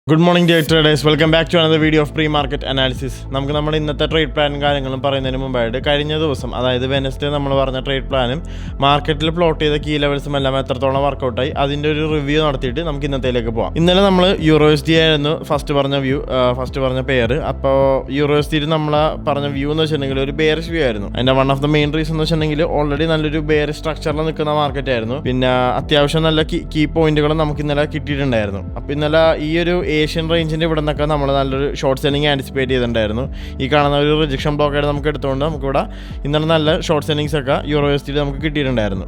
Good morning dear traders, welcome back to another video of pre-market analysis. നമുക്ക് നമ്മുടെ ഇന്നത്തെ trade പ്ലാനും കാര്യങ്ങളും പറയുന്നതിന് മുമ്പായിട്ട് കഴിഞ്ഞ ദിവസം അതായത് വെനസ്ഡേ നമ്മൾ പറഞ്ഞ ട്രേഡ് പ്ലാനും മാർക്കറ്റിൽ പ്ലോട്ട് ചെയ്ത കീ ലെവൽസും എല്ലാം എത്രത്തോളം വർക്കൗട്ടായി അതിൻ്റെ ഒരു റിവ്യൂ നടത്തിയിട്ട് നമുക്ക് ഇന്നത്തേക്ക് പോകാം. ഇന്നലെ നമ്മൾ യൂറോസ്ഡി ആയിരുന്നു ഫസ്റ്റ് പറഞ്ഞ പെയർ. അപ്പോൾ യൂറോസ്ഡിയിൽ നമ്മൾ പറഞ്ഞ വ്യൂ എന്ന് വെച്ചിട്ടുണ്ടെങ്കിൽ ഒരു ബെയറിഷ് വ്യൂ ആയിരുന്നു. അതിൻ്റെ one of the main reason എന്ന് വെച്ചിട്ടുണ്ടെങ്കിൽ ഓൾറെഡി നല്ലൊരു ബെയറിഷ് സ്ട്രക്ചറിൽ നിൽക്കുന്ന മാർക്കറ്റ് ആയിരുന്നു. പിന്നെ അത്യാവശ്യം നല്ല കീ പോയിന്റുകളും നമുക്ക് ഇന്നലെ കിട്ടിയിട്ടുണ്ടായിരുന്നു. അപ്പോൾ ഇന്നലെ ഈ ഒരു ഏഷ്യൻ റേഞ്ചിൻ്റെ ഇവിടെ നിന്നൊക്കെ നമ്മൾ നല്ലൊരു ഷോർട്ട് സെല്ലിംഗ് ആൻറ്റിസിപ്പേറ്റ് ചെയ്തിട്ടുണ്ടായിരുന്നു. ഈ കാണുന്ന ഒരു റിജക്ഷൻ ബ്ലോക്കായിട്ട് നമുക്ക് എടുത്തുകൊണ്ട് നമുക്കിവിടെ ഇന്നലെ നല്ല ഷോർട്ട് സെല്ലിങ്സ് ഒക്കെ യൂറോസ്ഡിയിൽ നമുക്ക് കിട്ടിയിട്ടുണ്ടായിരുന്നു.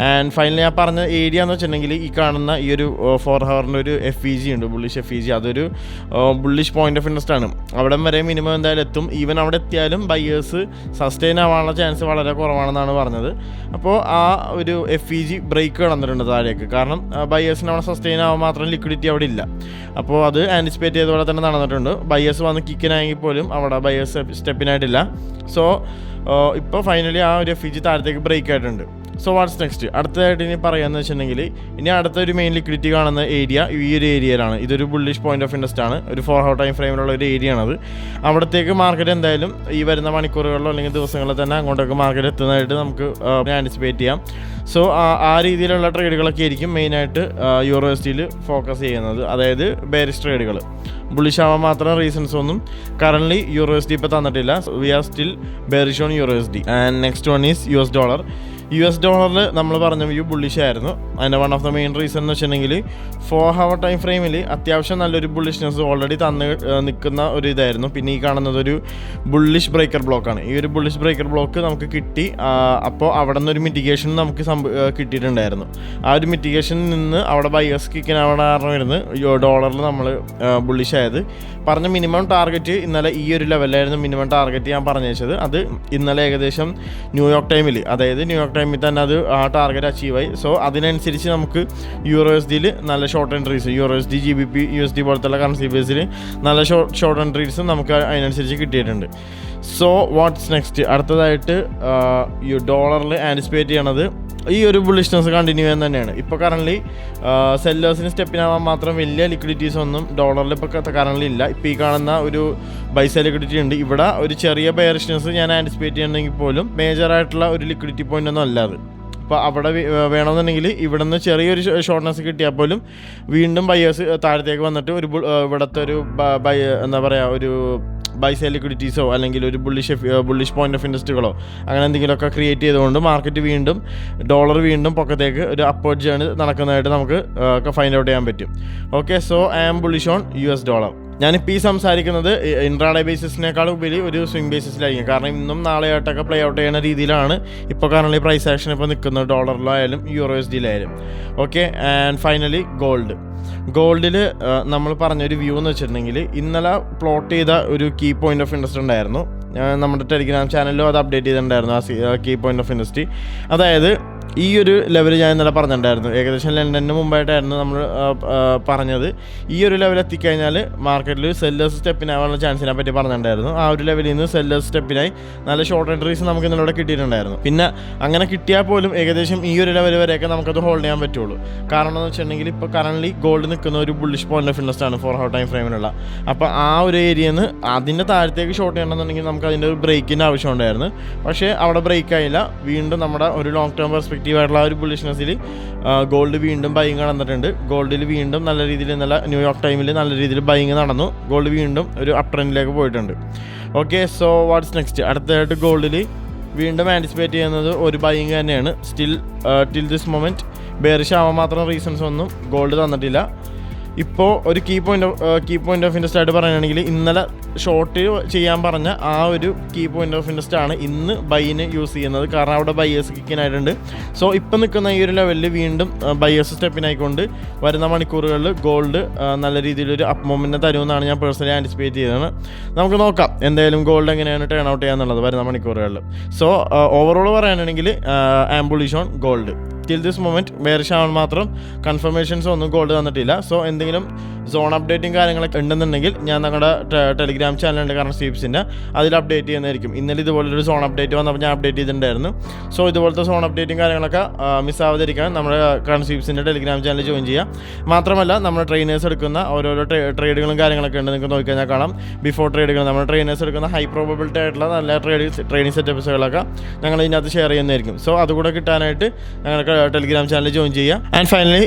ആൻഡ് ഫൈനലി ഞാൻ പറഞ്ഞ ഏരിയ എന്ന് വെച്ചിട്ടുണ്ടെങ്കിൽ ഈ കാണുന്ന ഈ ഒരു 4 ഹവറിൻ്റെ ഒരു FEG ഉണ്ട്, ബുള്ളിഷ് FEG. അതൊരു ബുള്ളിഷ് പോയിന്റ് ഓഫ് ഇൻട്രസ്റ്റ് ആണ്. അവിടെ വരെ മിനിമം എന്തായാലും എത്തും. ഈവൻ അവിടെ എത്തിയാലും ബയേഴ്സ് സസ്റ്റെയിൻ ആവാനുള്ള ചാൻസ് വളരെ കുറവാണെന്നാണ് പറഞ്ഞത്. അപ്പോൾ ആ ഒരു FEG ബ്രേക്ക് കടന്നിട്ടുണ്ട് താഴേക്ക്. കാരണം ബയേഴ്സിന് അവിടെ സസ്റ്റെയിൻ ആവാൻ മാത്രം ലിക്വിഡിറ്റി അവിടെ ഇല്ല. അപ്പോൾ അത് ആൻറ്റിസിപ്പേറ്റ് ചെയ്ത പോലെ തന്നെ നടന്നിട്ടുണ്ട്. ബയേഴ്സ് വന്ന് കിക്കിനായെങ്കിൽ പോലും അവിടെ ബയേഴ്സ് സ്റ്റെപ്പിനായിട്ടില്ല. സോ ഇപ്പോൾ ഫൈനലി ആ ഒരു FEG താഴത്തേക്ക് ബ്രേക്ക് ആയിട്ടുണ്ട്. സോ വാട്ട്സ് നെക്സ്റ്റ് അടുത്തതായിട്ട് ഇനി പറയാമെന്ന് വെച്ചിട്ടുണ്ടെങ്കിൽ ഇനി അടുത്തൊരു മെയിൻ ലിക്വിഡിറ്റി കാണുന്ന ഏരിയ ഈ ഒരു ഏരിയയിലാണ്. ഇതൊരു ബുള്ളിഷ് പോയിന്റ് ഓഫ് ഇൻട്രസ്റ്റ് ആണ്. ഒരു 4 ഹവർ ടൈം ഫ്രെയിമിലുള്ള ഒരു ഏരിയ ആണത്. അവിടത്തേക്ക് മാർക്കറ്റ് എന്തായാലും ഈ വരുന്ന മണിക്കൂറുകളിലോ അല്ലെങ്കിൽ ദിവസങ്ങളിൽ തന്നെ അങ്ങോട്ടേക്ക് മാർക്കറ്റ് എത്തുന്നതായിട്ട് നമുക്ക് ആൻറ്റിസിപ്പേറ്റ് ചെയ്യാം. സോ ആ രീതിയിലുള്ള ട്രേഡുകളൊക്കെ ആയിരിക്കും മെയിനായിട്ട് യൂറോസ്ഡിയിൽ ഫോക്കസ് ചെയ്യുന്നത്. അതായത് ബെയറിഷ് ട്രേഡുകൾ. ബുള്ളിഷ് ആവാൻ മാത്രം റീസൺസ് ഒന്നും കറൻറ്റ്ലി യൂറോസ്ഡി ഇപ്പോൾ തന്നിട്ടില്ല. We are still bearish on euro USD. And next one is US ഡോളറിൽ നമ്മൾ പറഞ്ഞ വ്യൂ ബുള്ളിഷ് ആയിരുന്നു. അതിൻ്റെ one of the main reason എന്ന് വെച്ചിട്ടുണ്ടെങ്കിൽ 4 ഹവർ ടൈം ഫ്രെയിമിൽ അത്യാവശ്യം നല്ലൊരു ബുള്ളിഷ്നെസ് ഓൾറെഡി നിൽക്കുന്ന ഒരു ഇതായിരുന്നു. പിന്നെ ഈ കാണുന്നത് ഒരു ബുള്ളിഷ് ബ്രേക്കർ ബ്ലോക്കാണ്. ഈ ഒരു ബുള്ളിഷ് ബ്രേക്കർ ബ്ലോക്ക് നമുക്ക് കിട്ടി. അപ്പോൾ അവിടെ നിന്നൊരു മിറ്റിഗേഷൻ നമുക്ക് കിട്ടിയിട്ടുണ്ടായിരുന്നു. ആ ഒരു മിറ്റിഗേഷനിൽ നിന്ന് അവിടെ ബയേഴ്സ് കിക്കിനാവുന്ന കാരണമായിരുന്നു ഡോളറിൽ നമ്മൾ ബുള്ളിഷ് ആയത്. പറഞ്ഞ മിനിമം ടാർഗറ്റ് ഇന്നലെ ഈ ഒരു ലെവലായിരുന്നു മിനിമം ടാർഗറ്റ് ഞാൻ പറഞ്ഞു വെച്ചത്. അത് ഇന്നലെ ഏകദേശം ന്യൂയോർക്ക് ടൈമിൽ തന്നെ അത് ആ ടാർഗറ്റ് അച്ചീവായി. സോ അതിനനുസരിച്ച് നമുക്ക് യൂറോസ്ഡിയിൽ നല്ല short entries USD GBP USD പോലത്തുള്ള കറൻസി ബേസിൽ നല്ല ഷോർട്ട് എൻട്രീസും നമുക്ക് അതിനനുസരിച്ച് കിട്ടിയിട്ടുണ്ട്. സോ വാട്ട്സ് നെക്സ്റ്റ് അടുത്തതായിട്ട് ഡോളറിൽ ആൻറ്റിസിപ്പേറ്റ് ചെയ്യണത് ഈ ഒരു ബുള്ളിഷ്നെസ് കണ്ടിന്യൂ ചെയ്യാൻ തന്നെയാണ്. ഇപ്പോൾ കറൻറ്റ്ലി സെല്ലേഴ്സിന് സ്റ്റെപ്പിനാവാൻ മാത്രം വലിയ ലിക്വിഡിറ്റീസ് ഒന്നും ഡോളറിൽ ഇപ്പോൾ കറൻറ്റ്ലി ഇല്ല. ഇപ്പോൾ ഈ കാണുന്ന ഒരു ബൈസൈഡ് ലിക്വിഡിറ്റി ഉണ്ട്. ഇവിടെ ഒരു ചെറിയ ബെയറിഷ്നെസ് ഞാൻ ആൻറ്റിസിപ്പേറ്റ് ചെയ്യണമെങ്കിൽ പോലും മേജറായിട്ടുള്ള ഒരു ലിക്വിഡിറ്റി പോയിൻ്റ് ഒന്നും അല്ല അത്. അപ്പോൾ അവിടെ വേണമെന്നുണ്ടെങ്കിൽ ഇവിടെ നിന്ന് ചെറിയൊരു ഷോർട്ട്നെസ് കിട്ടിയാൽ പോലും വീണ്ടും ബയേഴ്സ് താഴത്തേക്ക് വന്നിട്ട് ഒരു ഇവിടുത്തെ ഒരു എന്താ പറയുക ഒരു ബൈസൈഡ് ലിക്വിഡിറ്റീസോ അല്ലെങ്കിൽ ഒരു ബുള്ളിഷ് പോയിന്റ് ഓഫ് ഇൻട്രസ്റ്റുകളോ അങ്ങനെ എന്തെങ്കിലുമൊക്കെ ക്രിയേറ്റ് ചെയ്തുകൊണ്ട് മാർക്കറ്റ് ഡോളർ വീണ്ടും പൊക്കത്തേക്ക് ഒരു അപ്വേർഡ് ജേർണി നടക്കുന്നതായിട്ട് നമുക്ക് ഫൈൻഡ് ഔട്ട് ചെയ്യാൻ പറ്റും. Okay, so I am bullish on US dollar. ഞാനിപ്പോൾ ഈ സംസാരിക്കുന്നത് ഇൻട്രാഡേ ബേസിസിനേക്കാളും ഉപരി ഒരു സ്വിംഗ് ബേസിസിലായിരിക്കും. കാരണം ഇന്നും നാളെയായിട്ടൊക്കെ പ്ലേ ഔട്ട് ചെയ്യുന്ന രീതിയിലാണ് ഇപ്പോൾ കറൻറ്റ്ലി പ്രൈസ് ആക്ഷൻ ഇപ്പോൾ നിൽക്കുന്നത് ഡോളറിലായാലും യൂറോസ്ഡിയിലായാലും. ഓക്കെ, ആൻഡ് ഫൈനലി ഗോൾഡിൽ നമ്മൾ പറഞ്ഞൊരു വ്യൂ എന്ന് വെച്ചിട്ടുണ്ടെങ്കിൽ ഇന്നലെ പ്ലോട്ട് ചെയ്ത ഒരു കീ പോയിന്റ് ഓഫ് ഇൻട്രസ്റ്റ് ഉണ്ടായിരുന്നു. നമ്മുടെ ടെലിഗ്രാം ചാനലിലും അത് അപ്ഡേറ്റ് ചെയ്തിട്ടുണ്ടായിരുന്നു ആ കീ പോയിന്റ് ഓഫ് ഇൻട്രസ്റ്റ്. അതായത് ഈ ഒരു ലെവൽ ഞാൻ ഇന്നലെ പറഞ്ഞിട്ടുണ്ടായിരുന്നു. ഏകദേശം ലണ്ടന് മുമ്പായിട്ടായിരുന്നു നമ്മൾ പറഞ്ഞത്. ഈ ഒരു ലെവൽ എത്തിക്കഴിഞ്ഞാൽ മാർക്കറ്റിൽ സെല്ലേഴ്സ് സ്റ്റെപ്പിനാവാനുള്ള ചാൻസിനെ പറ്റി പറഞ്ഞിട്ടുണ്ടായിരുന്നു. ആ ഒരു ലെവലിൽ നിന്ന് സെല്ലേഴ്സ് സ്റ്റെപ്പിനായി നല്ല ഷോർട്ട് എൻട്രീസ് നമുക്ക് ഇന്നലെ കിട്ടിയിട്ടുണ്ടായിരുന്നു. പിന്നെ അങ്ങനെ കിട്ടിയാൽ പോലും ഏകദേശം ഈ ഒരു ലെവൽ വരെയൊക്കെ നമുക്കത് ഹോൾഡ് ചെയ്യാൻ പറ്റുള്ളൂ. കാരണം എന്ന് വെച്ചിട്ടുണ്ടെങ്കിൽ ഇപ്പോൾ കറൻറ്റ്ലി ഗോൾഡ് നിൽക്കുന്ന ഒരു ബുള്ളിഷ് പോയിന്റ് ഓഫ് ഇൻട്രസ്റ്റ് ആണ് 4 ഹവർ ടൈം ഫ്രെയിമിലുള്ള. അപ്പോൾ ആ ഒരു ഏരിയയിൽ നിന്ന് അതിൻ്റെ താഴത്തേക്ക് ഷോർട്ട് ചെയ്യണമെന്നുണ്ടെങ്കിൽ നമുക്ക് അതിൻ്റെ ഒരു ബ്രേക്കിൻ്റെ ആവശ്യമുണ്ടായിരുന്നു. പക്ഷേ അവിടെ ബ്രേക്ക് ആയില്ല. വീണ്ടും നമ്മുടെ ഒരു ലോങ് ടേം പെർസ്പെക്റ്റീവായിട്ടുള്ള ആ ഒരു ബുള്ളിഷ്നെസ്സിൽ ഗോൾഡ് വീണ്ടും ബൈയിങ് നടന്നിട്ടുണ്ട്. ഗോൾഡിൽ വീണ്ടും നല്ല രീതിയിൽ ഇന്നലെ ന്യൂയോർക്ക് ടൈമിൽ നല്ല രീതിയിൽ ബൈയിങ് നടന്നു. ഗോൾഡ് വീണ്ടും ഒരു അപ് ട്രെൻഡിലേക്ക് പോയിട്ടുണ്ട്. ഓക്കെ, സോ വാട്ട്സ് നെക്സ്റ്റ് അടുത്തതായിട്ട് ഗോൾഡിൽ വീണ്ടും ആൻറ്റിസിപ്പേറ്റ് ചെയ്യുന്നത് ഒരു ബൈയിങ് തന്നെയാണ്. ടിൽ ദിസ് മൊമെൻറ്റ് ബെയറിഷ് ആവാൻ മാത്രം റീസൺസ് ഒന്നും ഗോൾഡ് തന്നിട്ടില്ല. ഇപ്പോൾ ഒരു കീ പോയിന്റ് ഓഫ് ഇൻട്രസ്റ്റ് ആയിട്ട് പറയുകയാണെങ്കിൽ ഇന്നലെ ഷോർട്ട് ചെയ്യാൻ പറഞ്ഞ ആ ഒരു കീ പോയിന്റ് ഓഫ് ഇൻട്രസ്റ്റ് ആണ് ഇന്ന് ബൈന് യൂസ് ചെയ്യുന്നത്. കാരണം അവിടെ ബയേഴ്സ് കിക്കിനായിട്ടുണ്ട്. സോ ഇപ്പം നിൽക്കുന്ന ഈ ഒരു ലെവലിൽ വീണ്ടും ബയേഴ്സ് സ്റ്റെപ്പിനായിക്കൊണ്ട് വരുന്ന മണിക്കൂറുകളിൽ ഗോൾഡ് നല്ല രീതിയിലൊരു അപ്പ് മൊമെൻറ്റ് തരുമെന്നാണ് ഞാൻ പേഴ്സണലി ആൻറ്റിസിപ്പേറ്റ് ചെയ്തത്. നമുക്ക് നോക്കാം എന്തായാലും ഗോൾഡ് എങ്ങനെയാണ് ടേൺ ഔട്ട് ചെയ്യാന്നുള്ളത് വരുന്ന മണിക്കൂറുകളിൽ. സോ ഓവറോൾ പറയുകയാണെങ്കിൽ I am bullish on gold. Till this moment bearish ആവാൻ മാത്രം കൺഫർമേഷൻസ് ഒന്നും ഗോൾഡ് തന്നിട്ടില്ല. സോ എന്തെങ്കിലും സോൺ അപ്ഡേറ്റും കാര്യങ്ങളൊക്കെ ഉണ്ടെന്നുണ്ടെങ്കിൽ ഞാൻ ഞങ്ങളുടെ ടെലിഗ്രാം ചാനലുണ്ട് കറൻസി ടിപ്സിൻ്റെ, അതിൽ അപ്ഡേറ്റ് ചെയ്യുന്നതായിരിക്കും. ഇന്നലെ ഇതുപോലൊരു സോൺ അപ്ഡേറ്റ് വന്നപ്പോൾ ഞാൻ അപ്ഡേറ്റ് ചെയ്തിട്ടുണ്ടായിരുന്നു. സോ ഇതുപോലത്തെ സോൺ അപ്ഡേറ്റും കാര്യങ്ങളൊക്കെ മിസ്സാവാതിരിക്കാൻ നമ്മുടെ കറൻസി ടിപ്സിൻ്റെ ടെലിഗ്രാം ചാനൽ ജോയിൻ ചെയ്യുക. മാത്രമല്ല നമ്മുടെ ട്രെയിനേഴ്സ് എടുക്കുന്ന ഓരോരോ ട്രേഡുകളും കാര്യങ്ങളൊക്കെ ഉണ്ട്, നിങ്ങൾക്ക് നോക്കിക്കഴിഞ്ഞാൽ കാണാം. ബിഫോർ ട്രേഡുകൾ നമ്മുടെ ട്രെയിനേഴ്സ് എടുക്കുന്ന ഹൈ പ്രോബബിലിറ്റി ആയിട്ടുള്ള നല്ല ട്രെയിനിങ് സെറ്റപ്സുകളൊക്കെ ഞങ്ങൾ ഇതിനകത്ത് ഷെയർ ചെയ്യുന്നതായിരിക്കും. സോ അതുകൂടെ കിട്ടാനായിട്ട് ഞങ്ങൾക്ക് ടെലിഗ്രാം ചാനൽ ജോയിൻ ചെയ്യുക. ആൻഡ് ഫൈനലി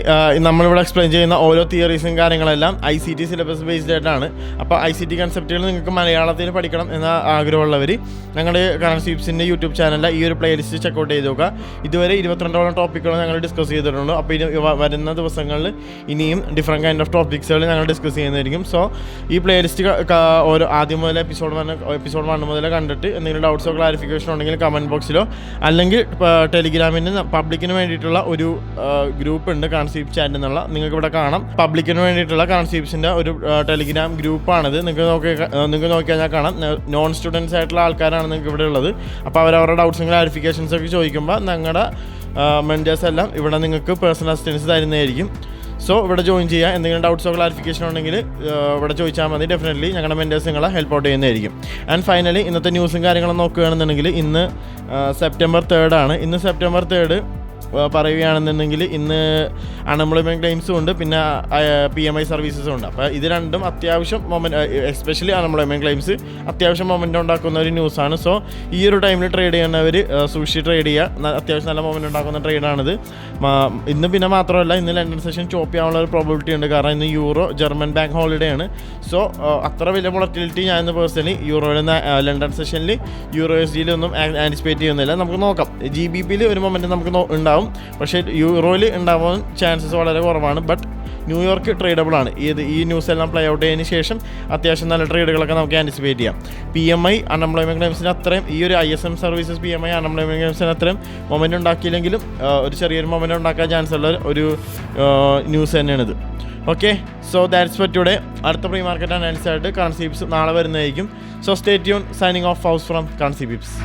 നമ്മളിവിടെ എക്സ്പ്ലെയിൻ ചെയ്യുന്ന ഓരോ തിയറീസും കാര്യങ്ങളെല്ലാം ICT സിലബസ് ബേസ്ഡ് ആയിട്ടാണ്. അപ്പോൾ ICT കൺസെപ്റ്റുകൾ നിങ്ങൾക്ക് മലയാളത്തിൽ പഠിക്കണം എന്ന ആഗ്രഹമുള്ളവർ ഞങ്ങളുടെ കറൻസി ടിപ്സിൻ്റെ യൂട്യൂബ് ചാനലിൽ ഈ ഒരു പ്ലേലിസ്റ്റ് ചെക്കൗട്ട് ചെയ്ത് നോക്കുക. ഇതുവരെ 22ഓളം ടോപ്പിക്കുകൾ ഞങ്ങൾ ഡിസ്കസ് ചെയ്തിട്ടുണ്ട്. അപ്പോൾ ഇനി വരുന്ന ദിവസങ്ങളിൽ ഇനിയും ഡിഫറെൻറ്റ് കൈൻഡ് ഓഫ് ടോപ്പിക്സുകൾ ഞങ്ങൾ ഡിസ്കസ് ചെയ്യുന്നതായിരിക്കും. സോ ഈ പ്ലേലിസ്റ്റ് ഓരോ ആദ്യം മുതൽ എപ്പിസോഡ് 1 മുതൽ കണ്ടിട്ട് എന്തെങ്കിലും ഡൗട്ട്സോ ക്ലാരിഫിക്കേഷനോ ഉണ്ടെങ്കിൽ കമൻറ്റ് ബോക്സിലോ അല്ലെങ്കിൽ ടെലിഗ്രാമിന് പബ്ലിക്കിന് വേണ്ടിയിട്ടുള്ള ഒരു ഗ്രൂപ്പ് ഉണ്ട് കറൻസി ടിപ്സ് ചാറ്റ് എന്നുള്ള, നിങ്ങൾക്ക് ഇവിടെ കാണാം. പബ്ലിക്കിന് വേണ്ടിയിട്ടുള്ള കറൻസി ടിപ്സിൻ്റെ ഒരു ടെലിഗ്രാം ഗ്രൂപ്പാണിത്. നിങ്ങൾക്ക് നോക്കിക്കഴിഞ്ഞാൽ കാണാം. നോൺ സ്റ്റുഡൻസ് ആയിട്ടുള്ള ആൾക്കാരാണ് നിങ്ങൾക്ക് ഇവിടെ ഉള്ളത്. അപ്പോൾ അവരവരുടെ ഡൗട്ട്സും ക്ലാരിഫിക്കേഷൻസ് ഒക്കെ ചോദിക്കുമ്പോൾ ഞങ്ങളുടെ മെൻറ്റേഴ്സ് എല്ലാം ഇവിടെ നിങ്ങൾക്ക് പേഴ്സണൽ അസിസ്റ്റൻസ് തരുന്നതായിരിക്കും. സോ ഇവിടെ ജോയിൻ ചെയ്യുക. എന്തെങ്കിലും ഡൗട്ട്സോ ക്ലാരിഫിക്കേഷനോ ഉണ്ടെങ്കിൽ ഇവിടെ ചോദിച്ചാൽ മതി. ഡെഫിനറ്റ്ലി ഞങ്ങളുടെ മെൻറ്റേഴ്സ് നിങ്ങളെ ഹെൽപ്പ് ഔട്ട് ചെയ്യുന്നതായിരിക്കും. ആൻഡ് ഫൈനലി ഇന്നത്തെ ന്യൂസും കാര്യങ്ങളും നോക്കുകയാണെന്നുണ്ടെങ്കിൽ ഇന്ന് September 3 ആണ്. ഇന്ന് September 3 പറയുകയാണെന്നുണ്ടെങ്കിൽ ഇന്ന് അൺഎംപ്ലോയ്മെൻറ്റ് ക്ലെയിംസും ഉണ്ട്, പിന്നെ PMI സർവീസസും ഉണ്ട്. അപ്പോൾ ഇത് രണ്ടും അത്യാവശ്യം എസ്പെഷ്യലി അൺഎംപ്ലോയ്മെൻറ്റ് ക്ലെയിംസ് അത്യാവശ്യം മൊമെൻ്റ് ഉണ്ടാക്കുന്ന ഒരു ന്യൂസാണ്. സോ ഈ ഒരു ടൈമിൽ ട്രേഡ് ചെയ്യുന്നവർ സൂക്ഷിച്ച് ട്രേഡ് ചെയ്യുക. അത്യാവശ്യം നല്ല മൊമെൻ്റ് ഉണ്ടാക്കുന്ന ട്രേഡാണിത്. ഇന്ന് പിന്നെ മാത്രമല്ല, ഇന്ന് ലണ്ടൻ സെഷൻ ചോപ്പ് ചെയ്യാനുള്ള ഒരു പ്രോബിലിറ്റി ഉണ്ട്. കാരണം ഇന്ന് യൂറോ ജർമ്മൻ ബാങ്ക് ഹോളിഡേ ആണ്. സോ അത്ര വലിയ വോളറ്റിലിറ്റി ഞാൻ ഇന്ന് പേഴ്സണലി യൂറോയിൽ ലണ്ടൻ സെഷനിൽ USDയിലൊന്നും ആൻറ്റിസിപ്പേറ്റ് ചെയ്യുന്നില്ല. നമുക്ക് നോക്കാം. GBPയിൽ ഒരു മൊമെൻറ്റ് നമുക്ക് ഉണ്ടാവും, പക്ഷേ യൂറോയിൽ ഉണ്ടാവാൻ ചാൻസസ് വളരെ കുറവാണ്. ബട്ട് ന്യൂയോർക്ക് ട്രേഡബിൾ ആണ്. ഈ ന്യൂസ് എല്ലാം പ്ലേ ഔട്ട് ചെയ്തതിന് ശേഷം അത്യാവശ്യം നല്ല ട്രേഡുകളൊക്കെ നമുക്ക് ആൻറ്റിസിപ്പേറ്റ് ചെയ്യാം. PMI അൺഎംപ്ലോയ്മെൻറ്റ് ക്ലെയിംസിന് അത്രയും ഈ ഒരു ISM സർവീസസ് PMI അൺഎംപ്ലോയ്മെൻറ്റ് ക്ലെയിംസിന് അത്രയും മൊമെൻറ്റ് ഉണ്ടാക്കിയില്ലെങ്കിലും ഒരു ചെറിയൊരു മൊമെൻറ്റ് ഉണ്ടാക്കാൻ ചാൻസ് ഉള്ള ഒരു ന്യൂസ് തന്നെയാണിത്. Okay, so that's for today. അടുത്ത പ്രീ മാർക്കറ്റ് അനാലിസിസ് ആയിട്ട് കറൻസി ടിപ്സ് നാളെ വരുന്നതായിരിക്കും. So stay tune. Signing off house from currency tips.